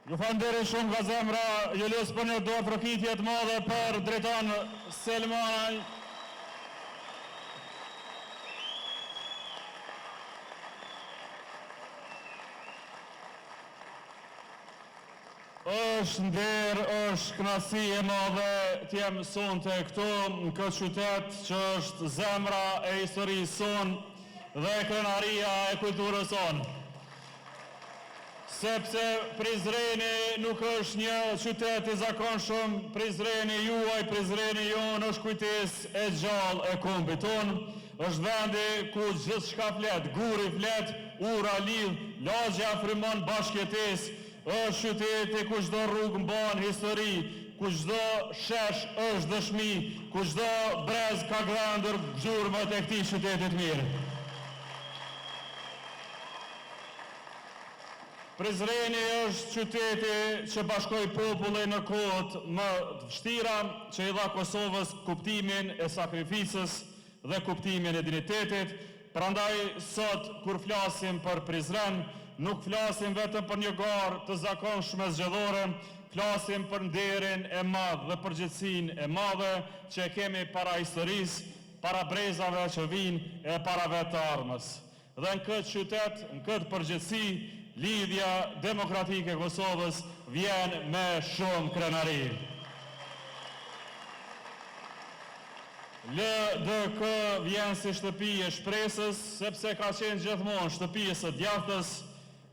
Ju falënderoj shumë nga zemra, ju lutem për një dorë trokitje të madhe për drejton Selmanaj. Është nder, është kënaqësi e madhe të jem sonte këtu në këtë qytet që është zemra e historisë sonë dhe krenaria e kulturës sonë. Sepse Prizreni nuk është një qytet i zakonshëm, Prizreni juaj, Prizreni jonë është kujtesë e gjallë e kombit tonë, është vendi ku gjithçka flet, guri flet, ura lidh, lagja frymon bashkëjetesë, është qyteti ku çdo rrugë mban histori, ku çdo shesh është dëshmi, ku çdo brez ka grandur gjurmët e këtij qyteti të mirë. Prizreni është qyteti që bashkoi popullin në kohët më të vështira, që i dha Kosovës kuptimin e sakrificës dhe kuptimin e dinjitetit. Prandaj sot kur flasim për Prizren, nuk flasim vetëm për një garë të zakonshme zgjedhore, flasim për nderin e madh dhe përgjegjësinë e madhe që e kemi para historisë, para brezave që vinë e para vetë armës. Dhe në këtë qytet, në këtë përgjegjësi, lidhja demokratike e Kosovës vjen me shumë krenari. LDK vjen si shtëpi e shpresës, sepse ka qenë gjithmonë shtëpi së djathtës,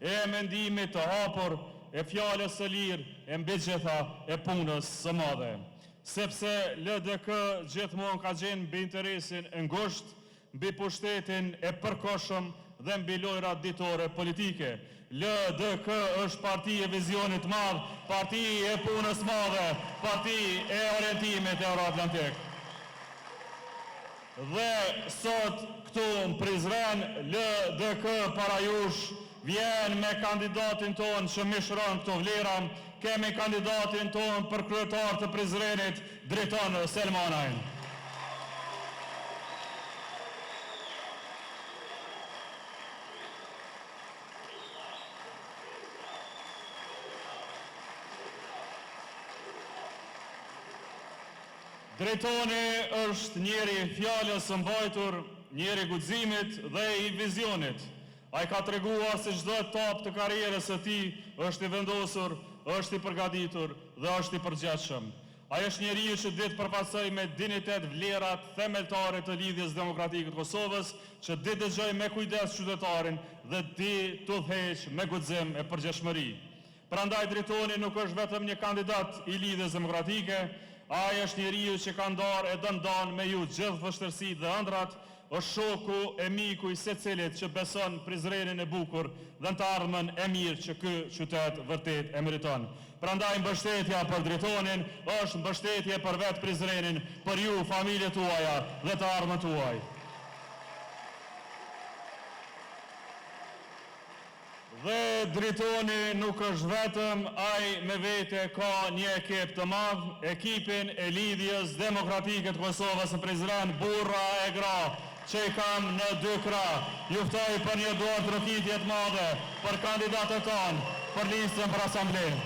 e mendimit të hapur, e fjalës së lirë, e mbi gjitha e punës së madhe. Sepse LDK gjithmonë ka qenë mbi interesin e ngushtë, mbi pushtetin e përkohshëm dhe mbi lojrat ditore politike. LDK është parti e vizionit madh, parti e punës madhe, parti e orientimit euroatlantik. Dhe sot këtu në Prizren, LDK para jush vjen me kandidatin ton që mishron këto vlera, kemi kandidatin ton për kryetar të Prizrenit, drejton Selmanaj. Drejtoni është njeri fjalës së mbajtur, njeri guximit dhe i vizionit. Ai ka treguar se çdo etapë të karrierës së tij është i vendosur, është i përgatitur dhe është i përgjithshëm. Ai është njeriu që ditë përfaqësoj me dinjitet vlerat themeltare të lidhjes demokratike të Kosovës, që ditë dëgjoj me kujdes qytetarin dhe di të udhëheq me guxim e përgjithshmëri. Prandaj drejtoni nuk është vetëm një kandidat i lidhjes demokratike, ai është njeriu që ka ndarë e dëndan me ju gjithë vështirësitë dhe ëndrat, është shoku e miku i secilit që beson Prizrenin e bukur dhe në të ardhmen e mirë që ky qytet vërtet e meriton. Prandaj mbështetja për drejtonin është mbështetje për vetë Prizrenin, për ju, familjet tuaja dhe të ardhmen tuaj. Dhe drejtoni nuk është vetëm ai me vete, ka një ekip të madh, ekipin e lidhjes demokratike të Kosovës në Prizren, burra e gra, që i kam në dy krah. Ju ftoj për një dorë trokitje të madhe për kandidatët tonë, për listën për asamblenë.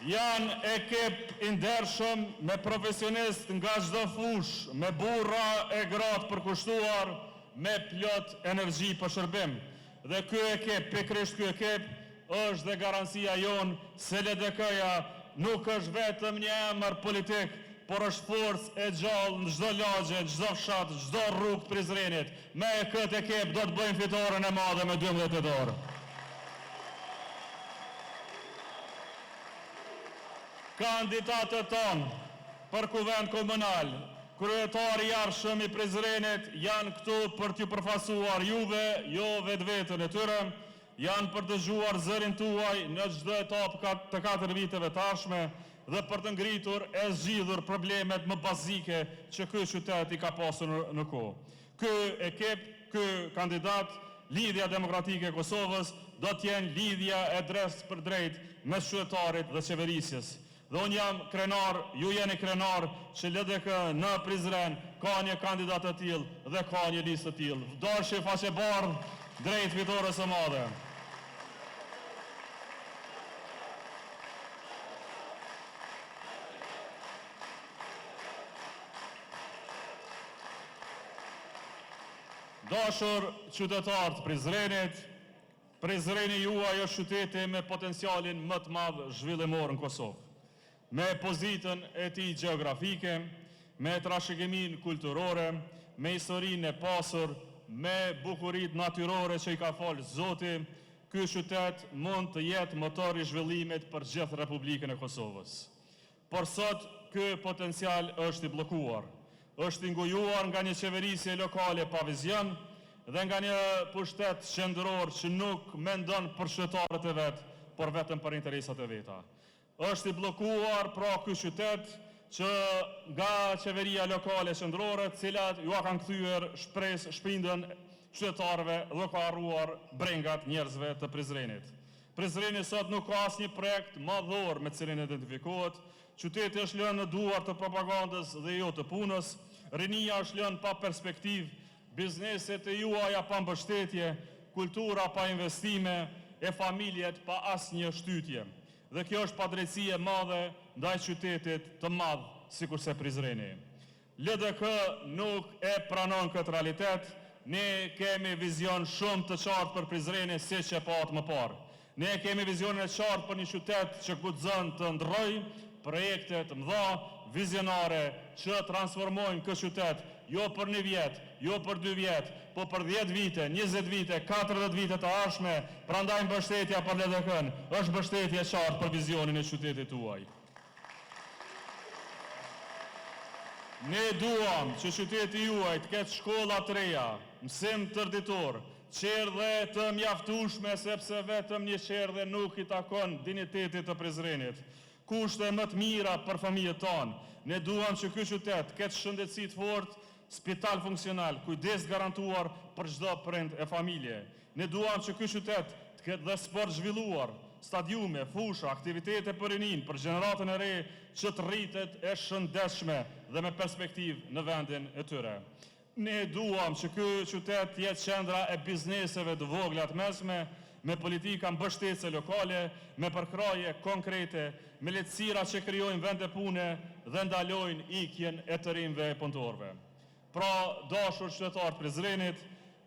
Janë ekip i ndershëm me profesionist nga çdo fushë, me burra e gratë përkushtuar, me plot energji për shërbim. Dhe ky ekip, pikërisht ky ekip, është dhe garancia jonë se LDK-ja nuk është vetëm një emër politik, por është forcë e gjallë në çdo lagje, çdo fshat, çdo rrugë të Prizrenit. Me këtë ekip do të bëjmë fitoren e madhe me 12 tetor. Kandidatët tonë për kuvend komunal, kryetari i arshëm i Prizrenit janë këtu për t'ju përfaqësuar juve, jo vetën e tyre, janë për të dëgjuar zërin tuaj në çdo etapë të 4 viteve tashme dhe për të ngritur e zgjidhur problemet më bazike që ky qytet i ka pasur në kohë. Ky ekip, ky kandidat, Lidhja Demokratike e Kosovës do t'jenë lidhja e drejt për drejt mes qytetarit dhe qeverisjes. Dhe unë jam krenar, ju jeni krenar që LDK në Prizren ka një kandidat të tillë dhe ka një listë të tillë. Vdorshi faqe bardhë drejt fitores së madhe. Dashur qytetarë të Prizrenit, Prizreni juaj është qyteti me potencialin më të madh zhvillimor në Kosovë. Me pozitën e tij gjeografike, me trashëgimin kulturore, me historinë e pasur, me bukuritë natyrore që i ka falë Zoti, ky qytet mund të jetë motor i zhvillimit për gjithë Republikën e Kosovës. Por sot ky potencial është i bllokuar. Është i ngujuar nga një qeverisje lokale pa vizion dhe nga një pushtet qendror që nuk mendon për qytetarët e vet, por vetëm për interesat e veta. Është i bllokuar pra ky qytet që nga qeveria lokale qendrore, të cilat ju kanë kthyer shpindën qytetarëve dhe ka harruar brengat njerëzve të Prizrenit. Prizreni sot nuk ka asnjë projekt madhor me cilin identifikohet. Qyteti është lënë në duar të propagandës dhe jo të punës, rinia është lënë pa perspektivë, bizneset e juaja pa mbështetje, kultura pa investime, e familjet pa asnjë shtytje. Dhe kjo është padrejtësi e madhe ndaj qytetit të madh sikurse Prizreni. LDK nuk e pranon këtë realitet, ne kemi vizion shumë të qartë për Prizrenin siç e pat më parë. Ne kemi vizionin e qartë për një qytet që guxon të ndrojë projekte të mëdha, vizionare që transformojnë këtë qytet jo për 1 vjet, jo për 2 vjet, po për 10 vite, 20 vite, 40 vite të ardhshme. Prandaj mbështetja për LDK-n është mbështetje e qartë për vizionin e qytetit tuaj. Ne duam që qyteti juaj të ketë shkolla të reja, mësim tërditor, qerdhe të mjaftueshme sepse vetëm një qerdhe nuk i takon dinitetit të Prizrenit. Kushte më të mira për familjet tonë. Ne duam që ky qytet ketë shëndetësi të fortë, spital funksional, kujdes garantuar për çdo prind e familje. Ne duam që ky qytet të ketë dhe sport zhvilluar, stadiume, fusha, aktivitete për rinin, për gjeneratën e re që të rritet e shëndetshme dhe me perspektivë në vendin e tyre. Ne duam që ky qytet jetë qendra e bizneseve të vogla të mesme, me politika mbështetëse lokale, me përkraje konkrete, me lehtësira që krijojnë vende pune dhe ndalojnë ikjen e të rinjve e punëtorëve. Pra, dashur qytetarë të Prizrenit,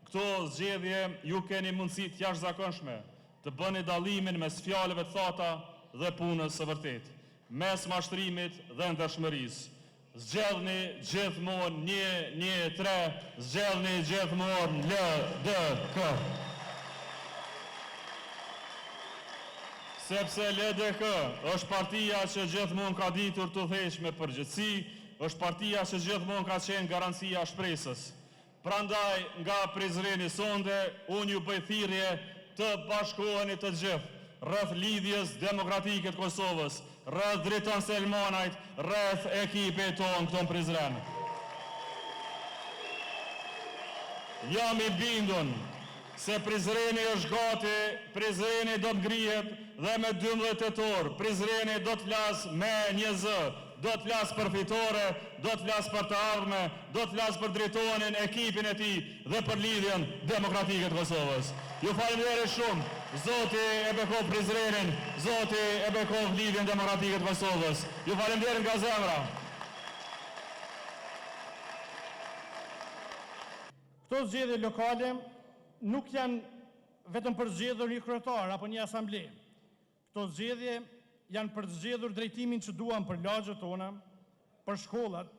këto zgjedhje ju keni mundësi të jashtëzakonshme të bëni dallimin mes fjalëve të thata dhe punës së vërtetë, mes mashtrimit dhe ndershmërisë. Zgjedhni gjithmonë 1-1-3, zgjedhni gjithmonë LDK. Sepse LDK është partia që gjithmonë ka ditur të udhëheqë me përgjegjësi, është partia që gjithmonë ka qenë garancia shpresës. Prandaj nga Prizreni sonde, unë ju bëj thirrje të bashkoheni të gjithë rreth lidhjes demokratike të Kosovës, rreth Driton Selmanajt, rreth ekipit tonë këtu në Prizren. Jam i bindur se Prizreni është gati, Prizreni do të ngrihet dhe me 12 tetor, Prizreni do të flasë me një zë, do të flasë për fitore, do të flasë për të ardhme, do të flasë për drejtonin, ekipin e tij dhe për lidhjen demokratike të Kosovës. Ju falenderoj shumë, Zoti e bekov Prizrenin, Zoti e bekov lidhjen demokratike të Kosovës. Ju falenderoj nga zemra. Këto zgjedhje lokale nuk janë vetëm për zgjedhur një kryetar apo një asamble. Këto zgjedhje janë për zgjedhur drejtimin që duam për lagjet tona, për shkollat,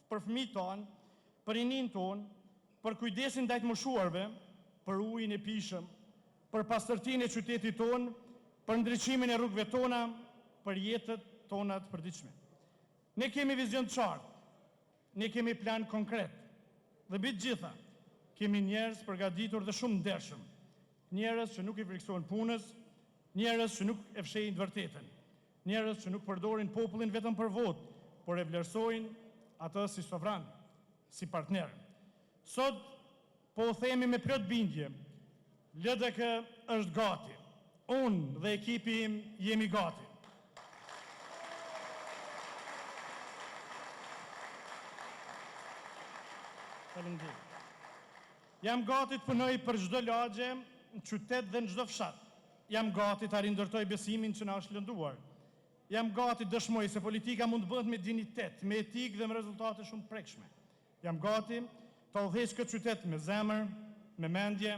për fëmijët tonë, për rinin tonë, për kujdesin ndaj të moshuarve, për ujin e pishëm, për pastërtinë e qytetit tonë, për ndriçimin e rrugëve tona, për jetët tona të përditshme. Ne kemi vizion të qartë, ne kemi plan konkret, dhe mbi të gjitha kemi njerëz përgatitur dhe shumë ndershëm, njerëz që nuk i frikësojnë punës, njerëz që nuk e fshehin të vërtetën, njerëz që nuk përdorin popullin vetëm për votë, por e vlerësojnë atë si sovran, si partner. Sot po u themi me plot bindje, LDK është gati. Unë dhe ekipi im jemi gati. Faleminderit. Jam gati të punoj për çdo lagje, në qytet dhe në çdo fshat. Jam gati të rindërtoj besimin që na është lënduar. Jam gati të dëshmoj se politika mund të bëhet me dignitet, me etikë dhe me rezultate shumë të prekshme. Jam gati të udhëheq këtë qytet me zemër, me mendje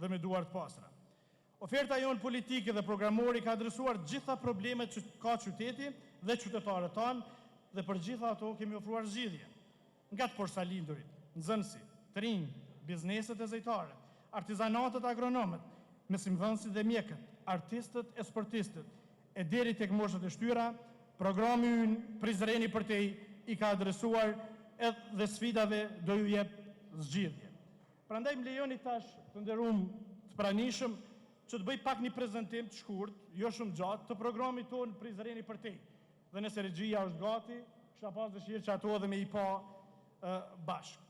dhe me duar të pastra. Oferta jonë politike dhe programori ka adresuar gjitha problemet që ka qyteti dhe qytetarët tanë dhe për gjitha ato kemi ofruar zgjidhje. Nga të porsalindurit, nxënësit, të rinj, bizneset e zejtare, artizanatët agronomët, mesimdhënësit dhe mjekët, artistët e sportistët, e deri tek moshët e shtyra, programi ynë Prizreni për tej i ka adresuar edhe sfidave do ju jep zgjidhje. Prandaj më lejoni tash të nderuam të pranishëm që të bëj pak një prezantim të shkurt, jo shumë gjatë, të programit tonë Prizreni për tej. Dhe nëse regjia është gati, kisha pas dëshirë që ato edhe me i pa bashkë.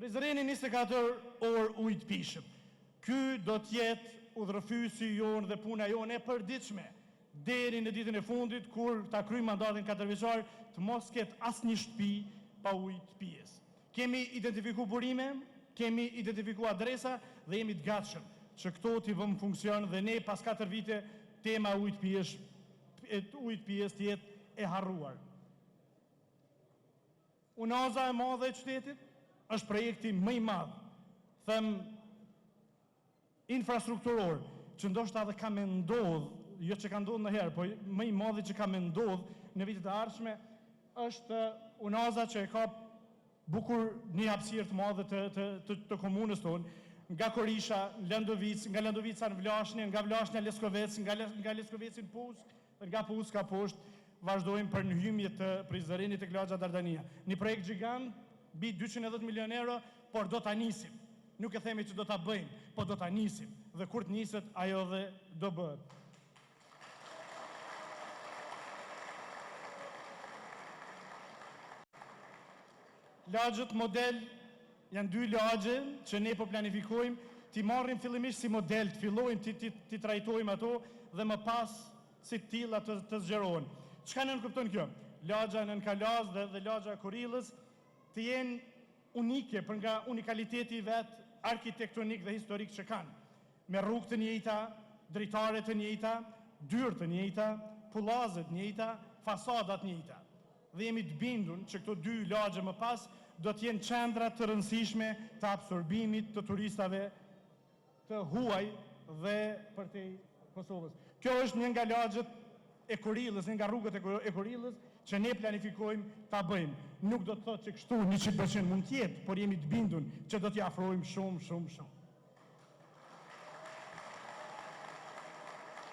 Prizreni 24 orë ujë të pishëm. Ky do t'jetë udhërfysi jonë dhe puna jonë e përditshme deri në ditën e fundit kur ta kryjmë mandatin 4 vjeçar të mos ketë asnjë shtëpi pa ujë të pijes. Kemi identifikuar burime, kemi identifikuar adresa dhe jemi të gatshëm që këto t'i vëmë funksion dhe ne pas 4 vite tema ujë të pijes të jetë e harruar. Unaza e madhe e qytetit është projekti më i madh, them infrastrukturor, që ndoshta edhe ka me ndodh, jo që ka ndodhur ndonjëherë, po më i madhi që ka me ndodh në vitet e ardhshme është unaza që e ka bukur një hapësirë të madhe të komunës tonë, nga Korisha, Lëndovic, nga Lëndovica në Vlashnjë, nga Vlashnja në Leskovec, nga Leskoveci në Pus, nga Pus ka poshtë, vazhdojmë për nëhymje të Prizrenit tek lagja Dardania. Një projekt gjigant, mbi 210 milion euro, por do ta nisim. Nuk e themi që do ta bëjmë, po do ta nisim. Dhe kur të niset, ajo dhe do bëhet. Lagjët model janë 2 lagje që ne po planifikojmë, ti marrim fillimisht si model, të fillojmë ti trajtojmë ato dhe më pas si të tilla të zgjerohen. Çka nënkupton kjo? Lagja Nën Kalaz dhe lagja Kurillës të jenë unike për nga unikaliteti i vet arkitektonik dhe historik që kanë, me rrugë të njëjta, dritare të njëjta, dyrë të njëjta, pullazë të njëjta, fasada të njëjta. Dhe jemi të bindur që këto 2 lagje më pas do të jenë qendra të rëndësishme të absorbimit të turistave të huaj dhe përtej Kosovës. Kjo është një nga lagjet e Kurillës, një nga rrugët e Kurillës që ne planifikojmë ta bëjmë. Nuk do të thotë që kështu 100% mund të jetë, por jemi të bindur që do t'i afrojmë shumë.